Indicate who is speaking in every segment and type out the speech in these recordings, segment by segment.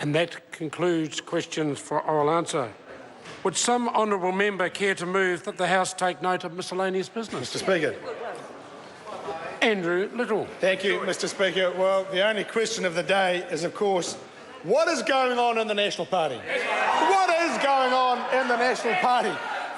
Speaker 1: And that concludes questions for oral answer. Would some honourable member care to move that the House take note of miscellaneous business?
Speaker 2: Mr. Speaker.
Speaker 1: Andrew Little.
Speaker 2: Thank you, Mr. Speaker. Well, the only question of the day is, of course, what is going on in the National Party? What is going on in the National Party?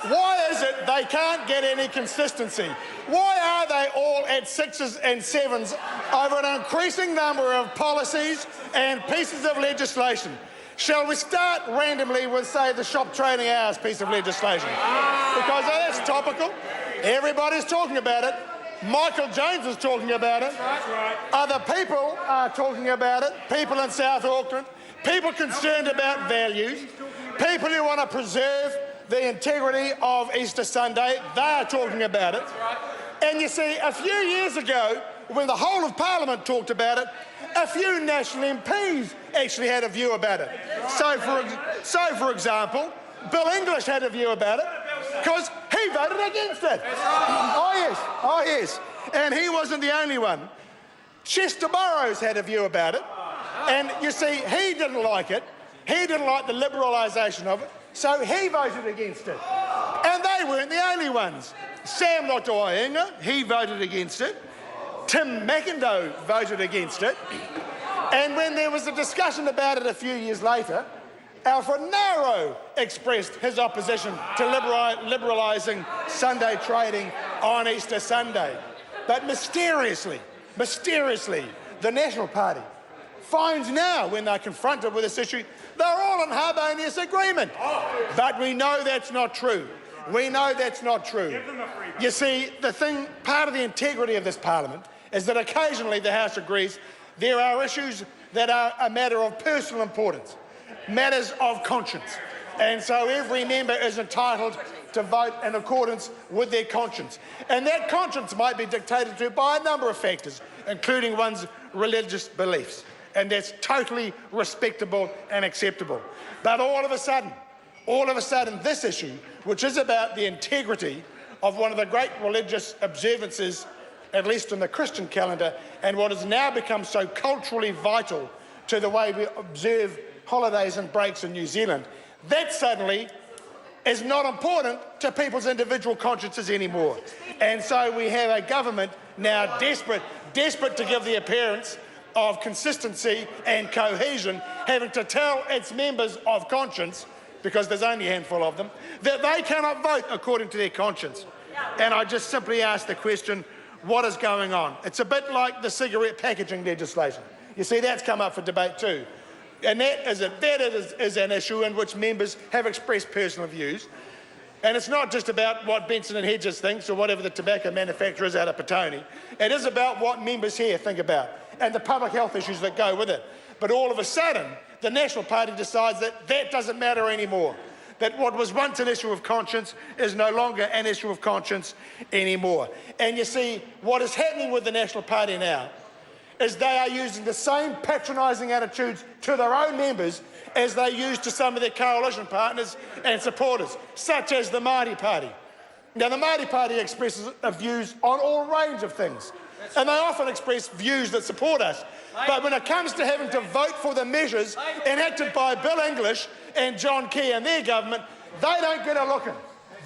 Speaker 2: Why is it they can't get any consistency? Why are they all at sixes and sevens over an increasing number of policies and pieces of legislation? Shall we start randomly with, say, the shop trading hours piece of legislation? Because that's topical. Everybody's talking about it. Michael Jones is talking about it. Other people are talking about it. People in South Auckland. People concerned about values. People who want to preserve the integrity of Easter Sunday, they are talking about it. And you see, a few years ago, when the whole of Parliament talked about it, a few national MPs actually had a view about it. So for example, Bill English had a view about it because he voted against it. Oh yes. And he wasn't the only one. Chester Burrows had a view about it. And you see, he didn't like it. He didn't like the liberalisation of it. So he voted against it. And they weren't the only ones. Sam Lotoainga, he voted against it. Tim McIndoe voted against it. And when there was a discussion about it a few years later, Alfred Naro expressed his opposition to liberalising Sunday trading on Easter Sunday. But mysteriously, the National Party finds now, when they're confronted with this issue, they're all in harmonious agreement. But we know that's not true. We know that's not true. You see, part of the integrity of this Parliament is that occasionally the House agrees there are issues that are a matter of personal importance, matters of conscience. And so every member is entitled to vote in accordance with their conscience. And that conscience might be dictated to by a number of factors, including one's religious beliefs. And that's totally respectable and acceptable. But all of a sudden, this issue, which is about the integrity of one of the great religious observances, at least in the Christian calendar, and what has now become so culturally vital to the way we observe holidays and breaks in New Zealand, that suddenly is not important to people's individual consciences anymore. And so we have a government now desperate to give the appearance of consistency and cohesion, having to tell its members of conscience, because there's only a handful of them, that they cannot vote according to their conscience. And I just simply ask the question, what is going on? It's a bit like the cigarette packaging legislation. You see, that's come up for debate too. And that is an issue in which members have expressed personal views. And it's not just about what Benson and Hedges thinks or whatever the tobacco manufacturer is out of Petone. It is about what members here think about and the public health issues that go with it. But all of a sudden, the National Party decides that that doesn't matter anymore, that what was once an issue of conscience is no longer an issue of conscience anymore. And you see, what is happening with the National Party now is they are using the same patronising attitudes to their own members as they use to some of their coalition partners and supporters, such as the Māori Party. Now, the Māori Party expresses views on all range of things, and they often express views that support us. But when it comes to having to vote for the measures enacted by Bill English and John Key and their government, they don't get a looking.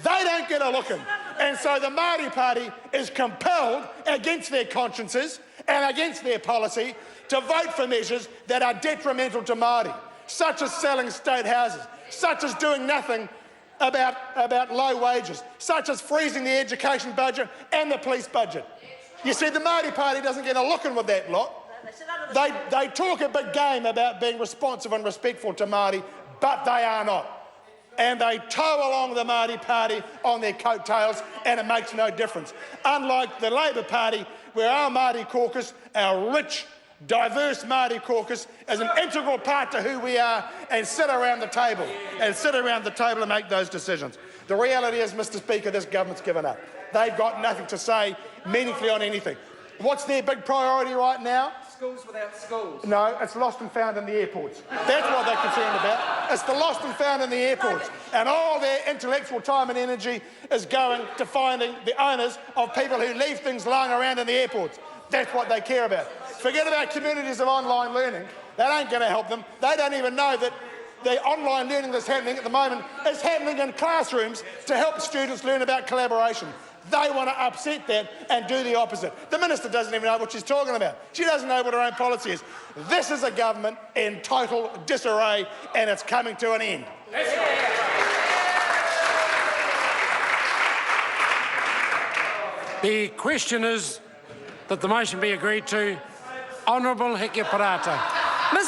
Speaker 2: They don't get a looking. And so the Māori Party is compelled, against their consciences and against their policy, to vote for measures that are detrimental to Māori, such as selling state houses, such as doing nothing about low wages, such as freezing the education budget and the police budget. You see, the Māori Party doesn't get a looking with that lot. They talk a big game about being responsive and respectful to Māori, but they are not. And they tow along the Māori Party on their coattails, and it makes no difference. Unlike the Labour Party, where our Māori caucus, our rich, diverse Māori caucus, is an integral part to who we are, and sit around the table and make those decisions. The reality is, Mr. Speaker, this government's given up. They've got nothing to say meaningfully on anything. What's their big priority right now?
Speaker 3: Schools without schools.
Speaker 2: No, it's lost and found in the airports. That's what they're concerned about. It's the lost and found in the airports. And all their intellectual time and energy is going to finding the owners of people who leave things lying around in the airports. That's what they care about. Forget about communities of online learning. That ain't going to help them. They don't even know that the online learning that's happening at the moment is happening in classrooms to help students learn about collaboration. They want to upset that and do the opposite. The Minister doesn't even know what she's talking about. She doesn't know what her own policy is. This is a government in total disarray, and it's coming to an end.
Speaker 1: The question is that the motion be agreed to. Honourable Heke Parata.